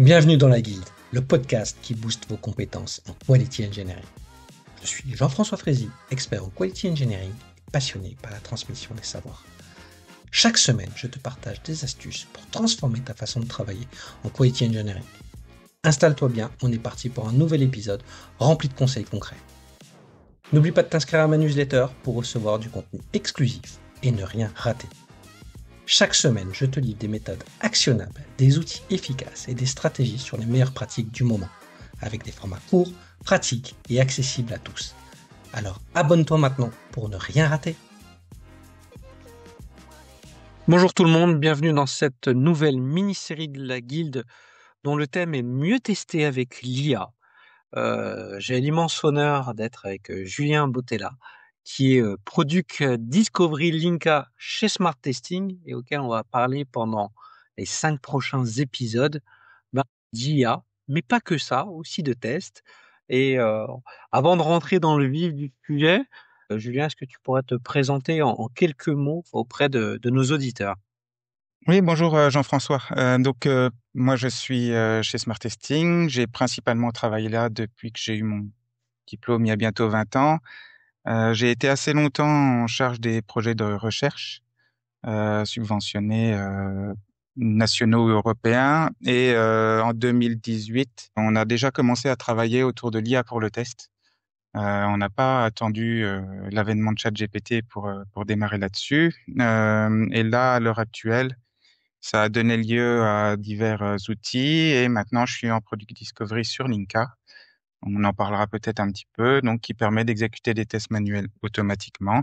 Bienvenue dans la Guilde, le podcast qui booste vos compétences en Quality Engineering. Je suis Jean-François Frézy, expert en Quality Engineering et passionné par la transmission des savoirs. Chaque semaine, je te partage des astuces pour transformer ta façon de travailler en Quality Engineering. Installe-toi bien, on est parti pour un nouvel épisode rempli de conseils concrets. N'oublie pas de t'inscrire à ma newsletter pour recevoir du contenu exclusif et ne rien rater. Chaque semaine, je te livre des méthodes actionnables, des outils efficaces et des stratégies sur les meilleures pratiques du moment, avec des formats courts, pratiques et accessibles à tous. Alors abonne-toi maintenant pour ne rien rater. Bonjour tout le monde, bienvenue dans cette nouvelle mini-série de la Guilde dont le thème est mieux tester avec l'IA. J'ai l'immense honneur d'être avec Julien Bottella, qui est Product Discovery Linka chez Smart Testing et auquel on va parler pendant les 5 prochains épisodes d'IA, mais pas que ça, aussi de tests. Et avant de rentrer dans le vif du sujet, Julien, est-ce que tu pourrais te présenter en quelques mots auprès de nos auditeurs? Oui, bonjour Jean-François. Moi, je suis chez Smart Testing. J'ai principalement travaillé là depuis que j'ai eu mon diplôme il y a bientôt 20 ans. J'ai été assez longtemps en charge des projets de recherche subventionnés nationaux ou européens. Et en 2018, on a déjà commencé à travailler autour de l'IA pour le test. On n'a pas attendu l'avènement de ChatGPT pour démarrer là-dessus. Et là, à l'heure actuelle, ça a donné lieu à divers outils et maintenant je suis en Product Discovery sur Linka. On en parlera peut-être un petit peu, donc qui permet d'exécuter des tests manuels automatiquement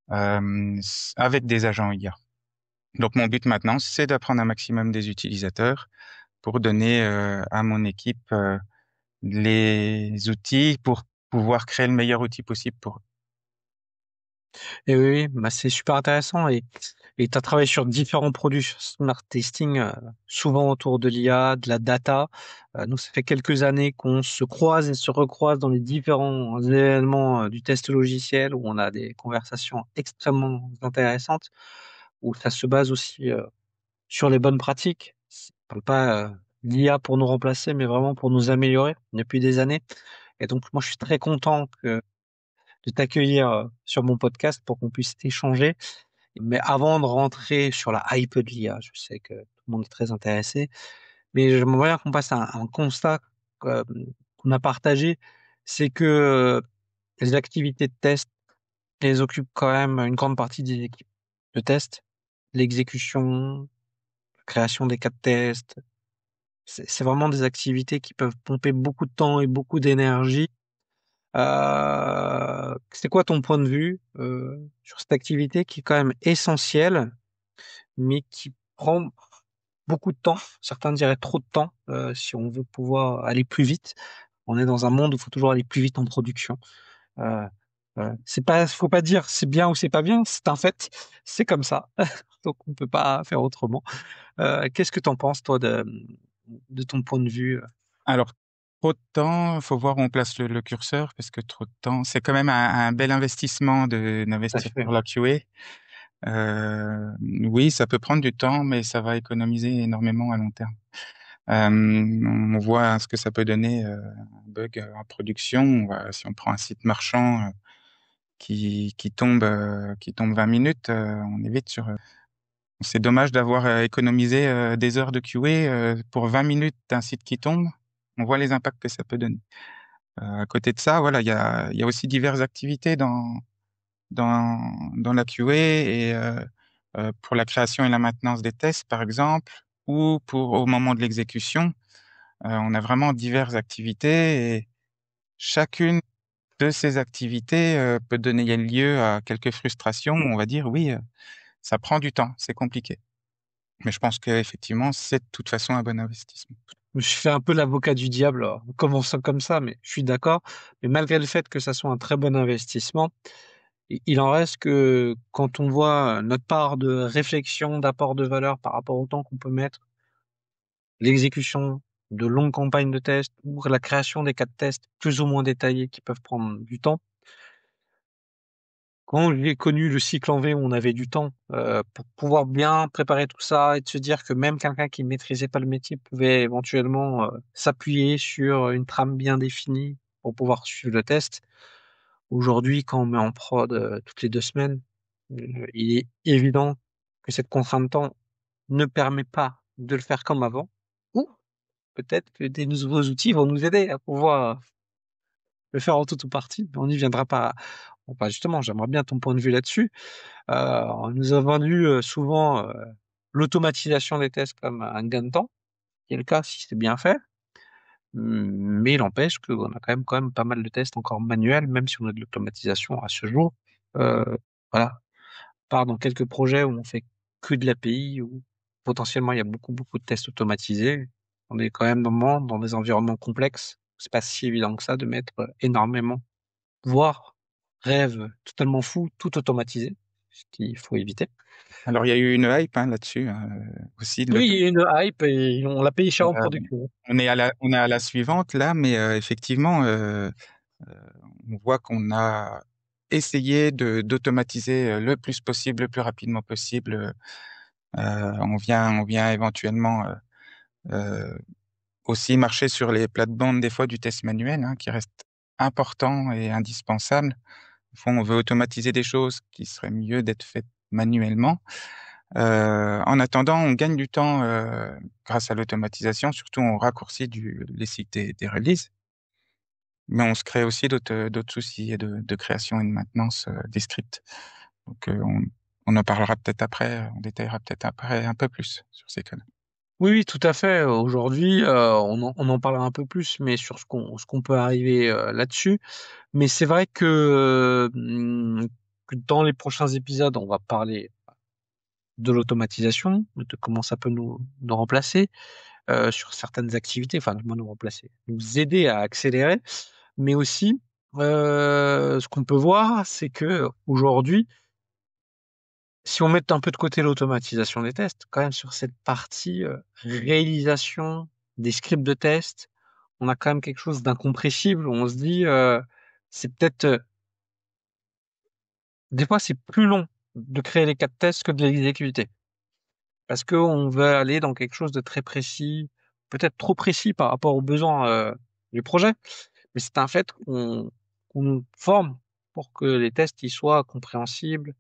avec des agents IA. Donc mon but maintenant, c'est d'apprendre un maximum des utilisateurs pour donner à mon équipe les outils pour pouvoir créer le meilleur outil possible pour eux. Et oui, c'est super intéressant et tu as travaillé sur différents produits sur Smart Testing, souvent autour de l'IA, de la data. Nous, ça fait quelques années qu'on se croise et se recroise dans les différents événements du test logiciel où on a des conversations extrêmement intéressantes, où ça se base aussi sur les bonnes pratiques. On parle pas d'IA pour nous remplacer, mais vraiment pour nous améliorer depuis des années. Et donc, moi, je suis très content de t'accueillir sur mon podcast pour qu'on puisse échanger. Mais avant de rentrer sur la hype de l'IA, je sais que tout le monde est très intéressé, mais j'aimerais bien qu'on passe à un constat euh, qu'on a partagé, c'est que les activités de test, elles occupent quand même une grande partie des équipes de test, l'exécution, la création des cas de test. C'est vraiment des activités qui peuvent pomper beaucoup de temps et beaucoup d'énergie. C'est quoi ton point de vue sur cette activité qui est quand même essentielle, mais qui prend beaucoup de temps? Certains diraient trop de temps si on veut pouvoir aller plus vite. On est dans un monde où il faut toujours aller plus vite en production. Euh, c'est pas, faut pas dire c'est bien ou c'est pas bien, c'est un fait, c'est comme ça. Donc on peut pas faire autrement. Qu'est-ce que tu en penses toi de ton point de vue? Alors, trop de temps, faut voir où on place le curseur parce que trop de temps, c'est quand même un bel investissement Tout à d'investir fait. pour la QA. Oui, ça peut prendre du temps, mais ça va économiser énormément à long terme. On voit ce que ça peut donner un bug en production. Si on prend un site marchand qui tombe 20 minutes, on est vite sur. C'est dommage d'avoir économisé des heures de QA pour 20 minutes d'un site qui tombe. On voit les impacts que ça peut donner. À côté de ça, voilà, il y a aussi diverses activités dans la QA et pour la création et la maintenance des tests, par exemple, ou pour au moment de l'exécution, on a vraiment diverses activités et chacune de ces activités peut donner lieu à quelques frustrations. On va dire, oui, ça prend du temps, c'est compliqué. Mais je pense qu'effectivement, c'est de toute façon un bon investissement. Je fais un peu l'avocat du diable en commençant comme ça, mais je suis d'accord. Mais malgré le fait que ça soit un très bon investissement, il en reste que quand on voit notre part de réflexion, d'apport de valeur par rapport au temps qu'on peut mettre, l'exécution de longues campagnes de tests ou la création des cas de tests plus ou moins détaillés qui peuvent prendre du temps, Quand j'ai connu le cycle en V, où on avait du temps pour pouvoir bien préparer tout ça et de se dire que même quelqu'un qui maîtrisait pas le métier pouvait éventuellement s'appuyer sur une trame bien définie pour pouvoir suivre le test. Aujourd'hui, quand on met en prod toutes les 2 semaines, il est évident que cette contrainte de temps ne permet pas de le faire comme avant. Ou peut-être que des nouveaux outils vont nous aider à pouvoir le faire en tout ou partie, mais on n'y viendra pas. Bon, bah, justement, j'aimerais bien ton point de vue là-dessus. On nous a vendu souvent l'automatisation des tests comme un gain de temps, qui est le cas si c'est bien fait. Mais il n'empêche qu'on a quand même pas mal de tests encore manuels, même si on a de l'automatisation à ce jour. Euh, voilà, à part dans quelques projets où on fait que de l'API, où potentiellement il y a beaucoup de tests automatisés. On est quand même dans des environnements complexes. C'est pas si évident que ça de mettre énormément, voire rêve totalement fou, tout automatisé, ce qu'il faut éviter. Alors, il y a eu une hype hein, là-dessus aussi. Oui, il y a une hype et on l'a payé cher en production. On est à la suivante là, mais effectivement, euh, on voit qu'on a essayé d'automatiser le plus possible, le plus rapidement possible. On vient éventuellement euh, aussi marcher sur les plates-bandes des fois du test manuel, hein, qui reste important et indispensable. Au fond, on veut automatiser des choses qui seraient mieux d'être faites manuellement. En attendant, on gagne du temps grâce à l'automatisation, surtout on raccourcit les cycles des releases, mais on se crée aussi d'autres soucis et de création et de maintenance des scripts. Donc on en parlera peut-être après, on détaillera peut-être après un peu plus sur ces cas-là. Oui, oui, tout à fait. Aujourd'hui, on en parlera un peu plus, mais sur ce qu'on peut arriver là-dessus. Mais c'est vrai que dans les prochains épisodes, on va parler de l'automatisation, de comment ça peut nous remplacer sur certaines activités, enfin, du moins nous remplacer, nous aider à accélérer. Mais aussi, ce qu'on peut voir, c'est que aujourd'hui, si on met un peu de côté l'automatisation des tests, quand même sur cette partie réalisation des scripts de test, on a quand même quelque chose d'incompressible. On se dit, c'est peut-être des fois c'est plus long de créer les cas de tests que de les exécuter, parce que on veut aller dans quelque chose de très précis, peut-être trop précis par rapport aux besoins du projet. Mais c'est un fait qu'on nous forme pour que les tests ils soient compréhensibles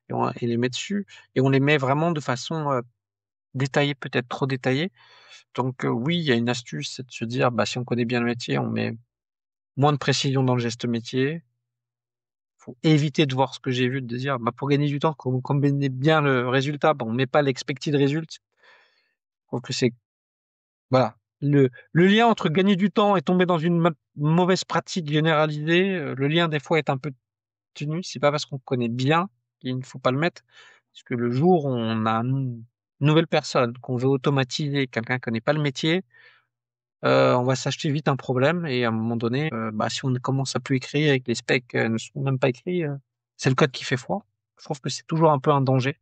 et les met dessus et on les met vraiment de façon détaillé, peut-être trop détaillé. Donc oui, il y a une astuce, c'est de se dire, bah, si on connaît bien le métier, on met moins de précision dans le geste métier. Faut éviter de voir ce que j'ai vu, de dire, bah, pour gagner du temps, quand on combine bien le résultat, bah, on met pas l'expected result. Je trouve que c'est, voilà. Le lien entre gagner du temps et tomber dans une mauvaise pratique généralisée, le lien des fois est un peu tenu. C'est pas parce qu'on connaît bien qu'il ne faut pas le mettre. Parce que le jour où on a une nouvelle personne qu'on veut automatiser, quelqu'un qui connaît pas le métier, on va s'acheter vite un problème et à un moment donné, bah, si on commence à plus écrire et que les specs ne sont même pas écrits, c'est le code qui fait foi. Je trouve que c'est toujours un peu un danger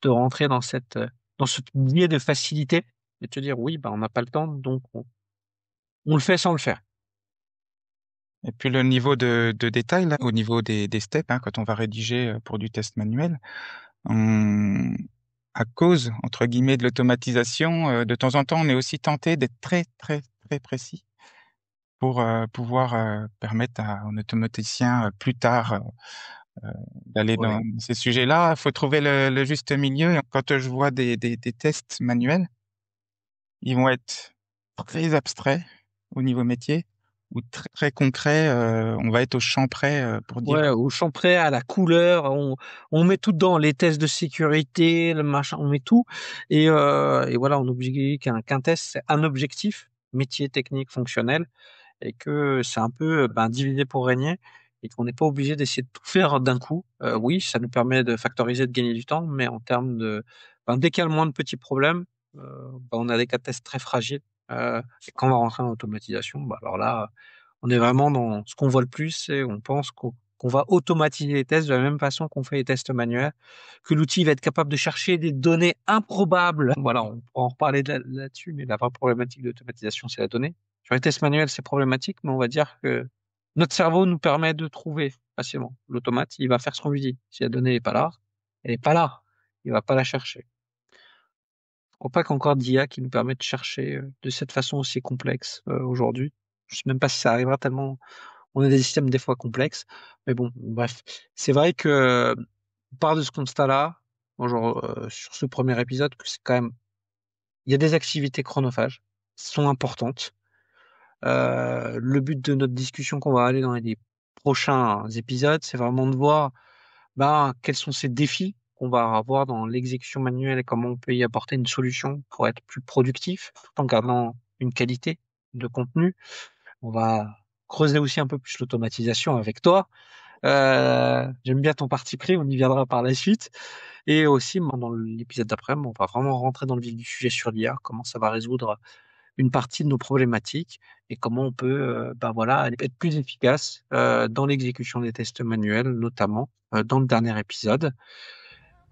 de rentrer dans ce biais de facilité et de te dire oui, bah, on n'a pas le temps, donc on le fait sans le faire. Et puis le niveau de détail, là, au niveau des steps, hein, quand on va rédiger pour du test manuel, on, à cause, entre guillemets, de l'automatisation, de temps en temps, on est aussi tenté d'être très précis pour pouvoir permettre à un automaticien plus tard d'aller dans Ouais. ces sujets-là. Il faut trouver le juste milieu. Quand je vois des tests manuels, ils vont être très abstraits au niveau métier ou très concrets. On va être au champ près pour dire. Ouais, au champ près, à la couleur, on met tout dedans, les tests de sécurité, le machin, on met tout. Et voilà, on oublie qu'un test, c'est un objectif, métier, technique, fonctionnel, et que c'est un peu ben, diviser pour régner, et qu'on n'est pas obligé d'essayer de tout faire d'un coup. Oui, ça nous permet de factoriser, de gagner du temps, mais en termes ben, dès qu'il y a le moins de petits problèmes, ben, on a des cas de tests très fragiles. Et quand on va rentrer en automatisation, ben, alors là, on est vraiment dans ce qu'on voit le plus, et on pense qu'on va automatiser les tests de la même façon qu'on fait les tests manuels, que l'outil va être capable de chercher des données improbables. Voilà, on pourra en reparler là-dessus, mais la vraie problématique de l'automatisation, c'est la donnée. Sur les tests manuels, c'est problématique, mais on va dire que Notre cerveau nous permet de trouver facilement. L'automate, il va faire ce qu'on lui dit. Si la donnée n'est pas là, elle n'est pas là. Il va pas la chercher. Je crois pas qu'encore d'IA qui nous permet de chercher de cette façon aussi complexe aujourd'hui. Je sais même pas si ça arrivera tellement on a des systèmes des fois complexes. Mais bon, bref. C'est vrai que on part de ce constat-là, genre, sur ce premier épisode, que c'est quand même, il y a des activités chronophages, sont importantes. Le but de notre discussion qu'on va aller dans les prochains épisodes, c'est vraiment de voir quels sont ces défis qu'on va avoir dans l'exécution manuelle et comment on peut y apporter une solution pour être plus productif tout en gardant une qualité de contenu. On va creuser aussi un peu plus l'automatisation avec toi. J'aime bien ton parti pris, on y viendra par la suite. Et aussi, dans l'épisode d'après, on va vraiment rentrer dans le vif du sujet sur l'IA, comment ça va résoudre une partie de nos problématiques et comment on peut être plus efficace dans l'exécution des tests manuels, notamment dans le dernier épisode.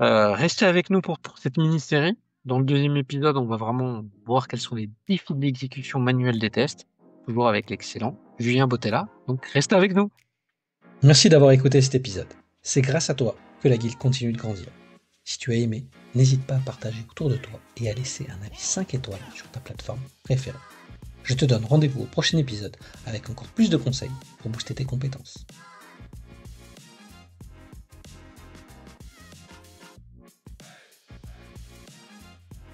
Restez avec nous pour cette mini-série. Dans le deuxième épisode, on va vraiment voir quels sont les défis de l'exécution manuelle des tests, toujours avec l'excellent Julien Bottella. Donc restez avec nous. Merci d'avoir écouté cet épisode. C'est grâce à toi que la guilde continue de grandir. Si tu as aimé, n'hésite pas à partager autour de toi et à laisser un avis 5 étoiles sur ta plateforme préférée. Je te donne rendez-vous au prochain épisode avec encore plus de conseils pour booster tes compétences.